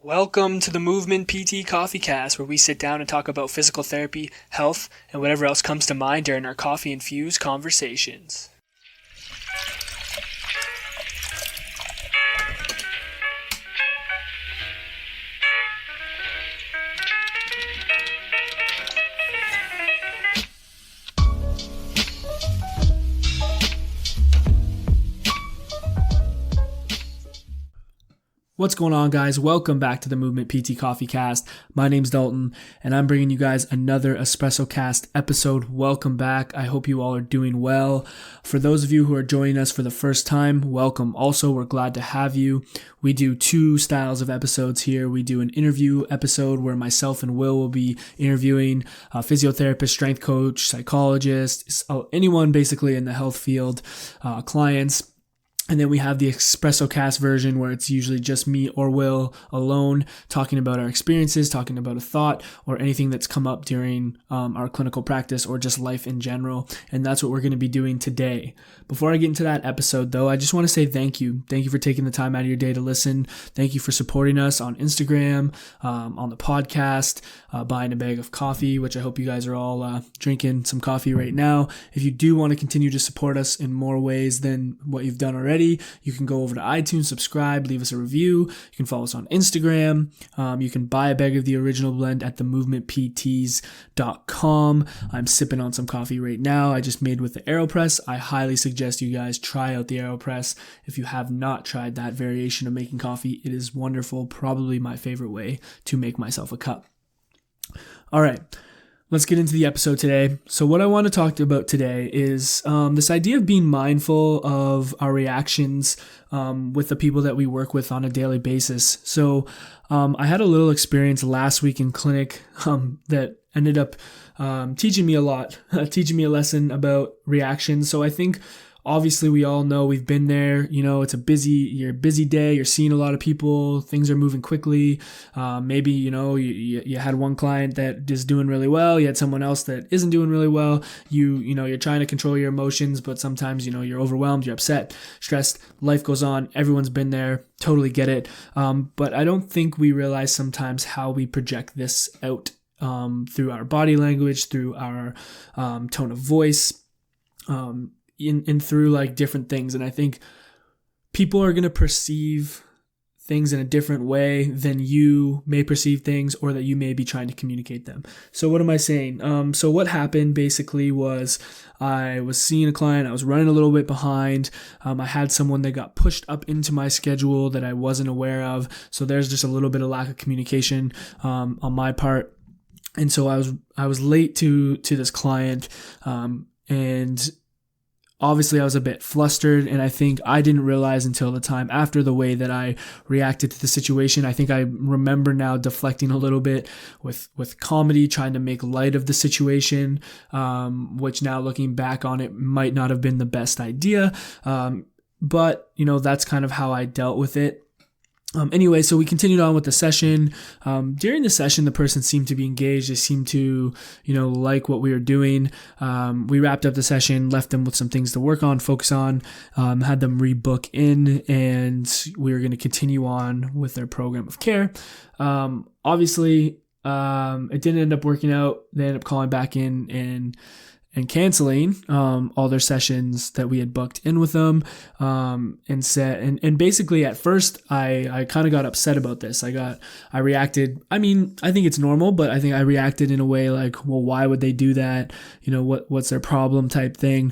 Welcome to the Movement PT Coffee Cast, where we sit down and talk about physical therapy, health, and whatever else comes to mind during our coffee-infused conversations. What's going on, guys? Welcome back to the Movement PT Coffee Cast. My name's Dalton, and I'm bringing you guys another EspressoCast episode. Welcome back. I hope you all are doing well. For those of you who are joining us for the first time, welcome. Also, we're glad to have you. We do two styles of episodes here. We do an interview episode where myself and will be interviewing a physiotherapist, strength coach, psychologist, anyone basically in the health field, clients. And then we have the EspressoCast version where it's usually just me or Will alone talking about our experiences, talking about a thought or anything that's come up during our clinical practice or just life in general. And that's what we're going to be doing today. Before I get into that episode, though, I just want to say thank you. Thank you for taking the time out of your day to listen. Thank you for supporting us on Instagram, on the podcast, buying a bag of coffee, which I hope you guys are all drinking some coffee right now. If you do want to continue to support us in more ways than what you've done already, you can go over to iTunes, subscribe, leave us a review. You can follow us on Instagram. You can buy a bag of the original blend at themovementpts.com. I'm sipping on some coffee right now. I just made with the AeroPress. I highly suggest you guys try out the AeroPress. If you have not tried that variation of making coffee, it is wonderful. Probably my favorite way to make myself a cup. All right. Let's get into the episode today. So what I want to talk about today is this idea of being mindful of our reactions with the people that we work with on a daily basis. So I had a little experience last week in clinic that ended up teaching me a lot, teaching me a lesson about reactions. So I think obviously we all know, we've been there, it's a busy day, you're seeing a lot of people, things are moving quickly. Maybe, you had one client that is doing really well, you had someone else that isn't doing really well. You're trying to control your emotions, but sometimes, you're overwhelmed, you're upset, stressed, life goes on. Everyone's been there, totally get it. But I don't think we realize sometimes how we project this out through our body language, through our tone of voice, in through like different things. And I think people are going to perceive things in a different way than you may perceive things, or that you may be trying to communicate them. So what am I saying? So what happened basically was I was seeing a client, I was running a little bit behind. I had someone that got pushed up into my schedule that I wasn't aware of. So there's just a little bit of lack of communication on my part. And so I was late to this client, and obviously I was a bit flustered, and I think I didn't realize until the time after the way that I reacted to the situation. I think I remember now deflecting a little bit with comedy, trying to make light of the situation, which now looking back on it might not have been the best idea. But that's kind of how I dealt with it. Anyway, so we continued on with the session. During the session, the person seemed to be engaged. They seemed to, like what we were doing. We wrapped up the session, left them with some things to work on, focus on, had them rebook in, and we were going to continue on with their program of care. Obviously, it didn't end up working out. They ended up calling back in and canceling all their sessions that we had booked in with them, and basically at first I kind of got upset about this. I reacted. I mean, I think it's normal, but I think I reacted in a way like, well, why would they do that? What's their problem type thing.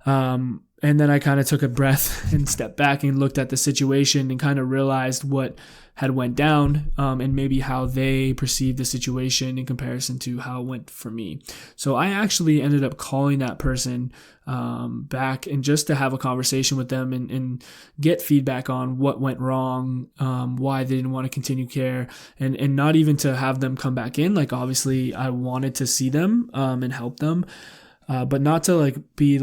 And then I kind of took a breath and stepped back and looked at the situation and kind of realized what had went down, and maybe how they perceived the situation in comparison to how it went for me. So I actually ended up calling that person back, and just to have a conversation with them and get feedback on what went wrong, why they didn't want to continue care, and not even to have them come back in. Like, obviously I wanted to see them and help them. But not to be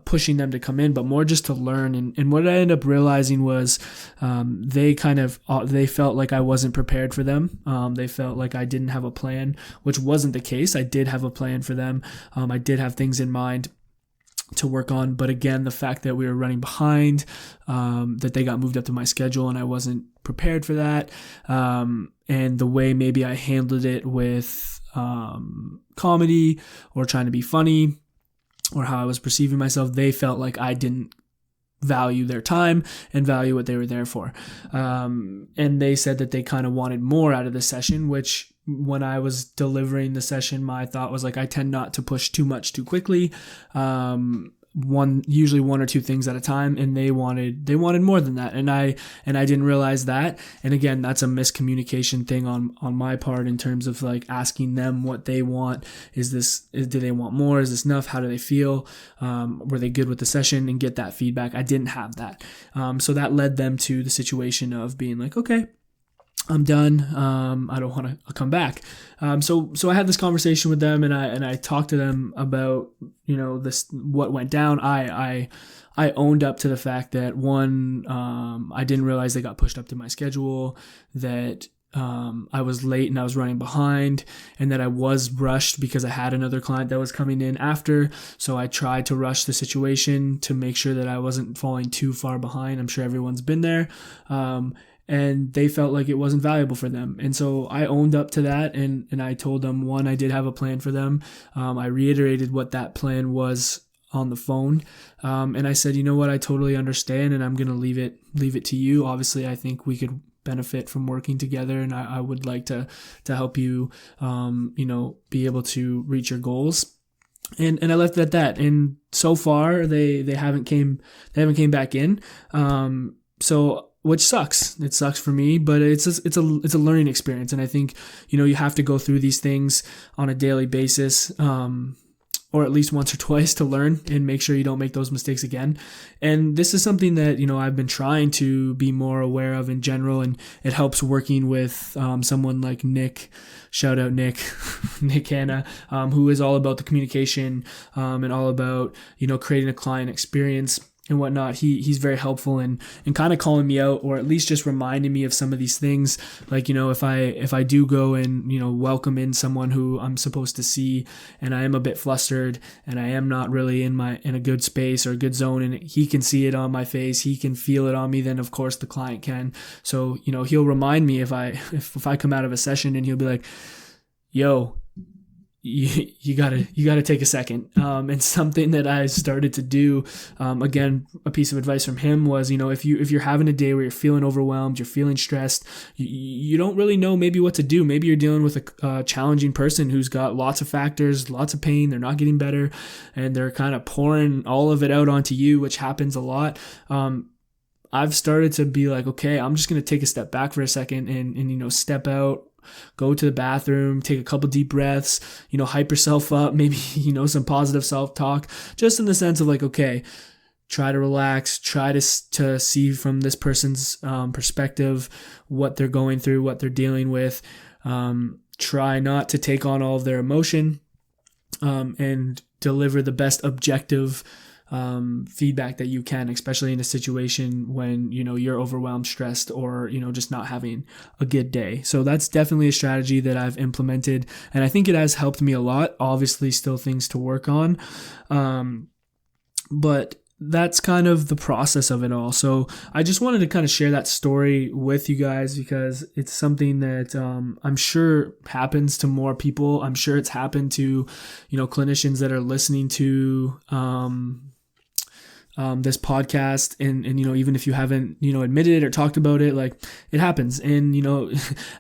pushing them to come in, but more just to learn. And what I ended up realizing was they felt like I wasn't prepared for them. They felt like I didn't have a plan, which wasn't the case. I did have a plan for them. I did have things in mind. to work on. But again, the fact that we were running behind, that they got moved up to my schedule and I wasn't prepared for that, and the way maybe I handled it with comedy or trying to be funny, or how I was perceiving myself, they felt like I didn't value their time and value what they were there for. And they said that they kind of wanted more out of the session, which when I was delivering the session, my thought was like, I tend not to push too much too quickly. Usually one or two things at a time, and they wanted more than that. And I didn't realize that. And again, that's a miscommunication thing on my part in terms of like asking them what they want. Do they want more? Is this enough? How do they feel? Were they good with the session? And get that feedback. I didn't have that. So that led them to the situation of being like, okay, I'm done. I don't want to come back. So I had this conversation with them, and I talked to them about, this, what went down. I owned up to the fact that one, I didn't realize they got pushed up to my schedule, that I was late and I was running behind, and that I was rushed because I had another client that was coming in after. So I tried to rush the situation to make sure that I wasn't falling too far behind. I'm sure everyone's been there. And they felt like it wasn't valuable for them. And so I owned up to that, and I told them, one, I did have a plan for them. I reiterated what that plan was on the phone. And I said, you know what, I totally understand, and I'm going to leave it to you. Obviously, I think we could benefit from working together, and I would like to help you, be able to reach your goals. And I left it at that. And so far they haven't came back in. Which sucks. It sucks for me, but it's a learning experience. And I think, you have to go through these things on a daily basis, or at least once or twice, to learn and make sure you don't make those mistakes again. And this is something that, I've been trying to be more aware of in general. And it helps working with someone like Nick, shout out Nick, Nick Hanna, who is all about the communication, and all about, creating a client experience and whatnot. He's very helpful in kind of calling me out, or at least just reminding me of some of these things. Like, if I do go and, welcome in someone who I'm supposed to see, and I am a bit flustered and I am not really in a good space or a good zone, and he can see it on my face, he can feel it on me, then of course the client can. So, he'll remind me if I come out of a session, and he'll be like, yo, you gotta take a second. And something that I started to do, again, a piece of advice from him was, if you're having a day where you're feeling overwhelmed, you're feeling stressed, you don't really know maybe what to do. Maybe you're dealing with a challenging person who's got lots of factors, lots of pain, they're not getting better, and they're kind of pouring all of it out onto you, which happens a lot. I've started to be like, okay, I'm just going to take a step back for a second and step out, go to the bathroom, take a couple deep breaths, hype yourself up, maybe, some positive self-talk, just in the sense of like, okay, try to relax, try to see from this person's perspective what they're going through, what they're dealing with. Try not to take on all of their emotion, and deliver the best objective feedback that you can, especially in a situation when, you're overwhelmed, stressed, or, just not having a good day. So that's definitely a strategy that I've implemented, and I think it has helped me a lot. Obviously, still things to work on. But that's kind of the process of it all. So I just wanted to kind of share that story with you guys, because it's something that I'm sure happens to more people. I'm sure it's happened to, clinicians that are listening to this podcast, and even if you haven't admitted it or talked about it, like, it happens. And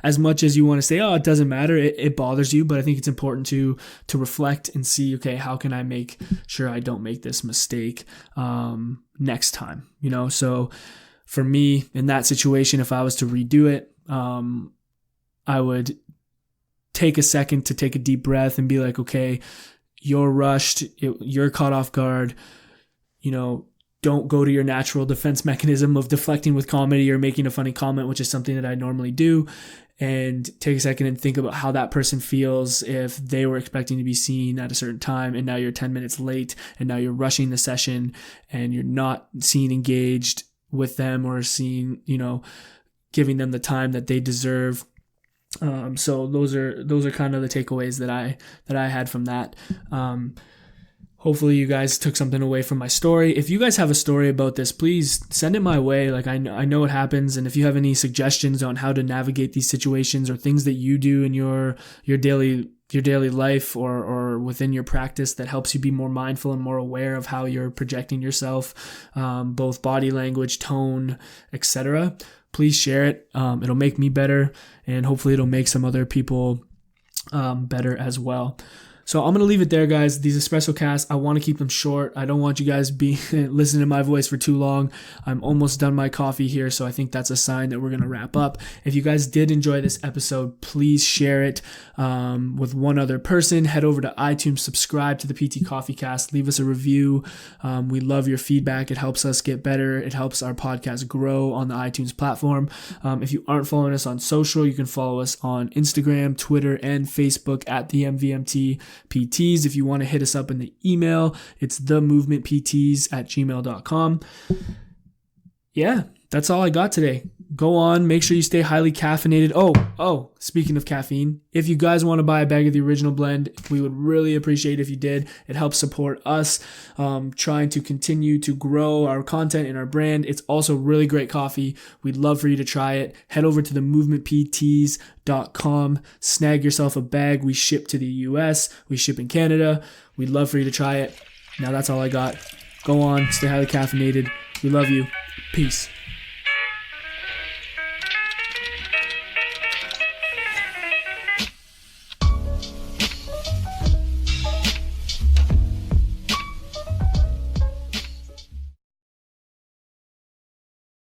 as much as you want to say, oh, it doesn't matter, it bothers you, but I think it's important to reflect and see, okay, how can I make sure I don't make this mistake next time? So for me, in that situation, if I was to redo it, I would take a second to take a deep breath and be like, okay, you're rushed, you're caught off guard. Don't go to your natural defense mechanism of deflecting with comedy or making a funny comment, which is something that I normally do, and take a second and think about how that person feels if they were expecting to be seen at a certain time, and now you're 10 minutes late, and now you're rushing the session, and you're not seen engaged with them or seen, giving them the time that they deserve. So those are kind of the takeaways that I had from that. Hopefully you guys took something away from my story. If you guys have a story about this, please send it my way. Like I know it happens, and if you have any suggestions on how to navigate these situations or things that you do in your daily life or within your practice that helps you be more mindful and more aware of how you're projecting yourself, both body language, tone, etc., please share it. It'll make me better, and hopefully it'll make some other people better as well. So I'm going to leave it there, guys. These EspressoCasts, I want to keep them short. I don't want you guys listening to my voice for too long. I'm almost done my coffee here, so I think that's a sign that we're going to wrap up. If you guys did enjoy this episode, please share it with one other person. Head over to iTunes, subscribe to the PT Coffee Cast, leave us a review. We love your feedback. It helps us get better. It helps our podcast grow on the iTunes platform. If you aren't following us on social, you can follow us on Instagram, Twitter, and Facebook at the MVMT PTs. If you want to hit us up in the email, it's themovementpts@gmail.com. Yeah, that's all I got today. Go on, make sure you stay highly caffeinated. Oh, speaking of caffeine, if you guys want to buy a bag of the original blend, we would really appreciate if you did. It helps support us trying to continue to grow our content and our brand. It's also really great coffee. We'd love for you to try it. Head over to themovementpts.com, snag yourself a bag. We ship to the US, we ship in Canada. We'd love for you to try it. Now that's all I got. Go on, stay highly caffeinated. We love you. Peace.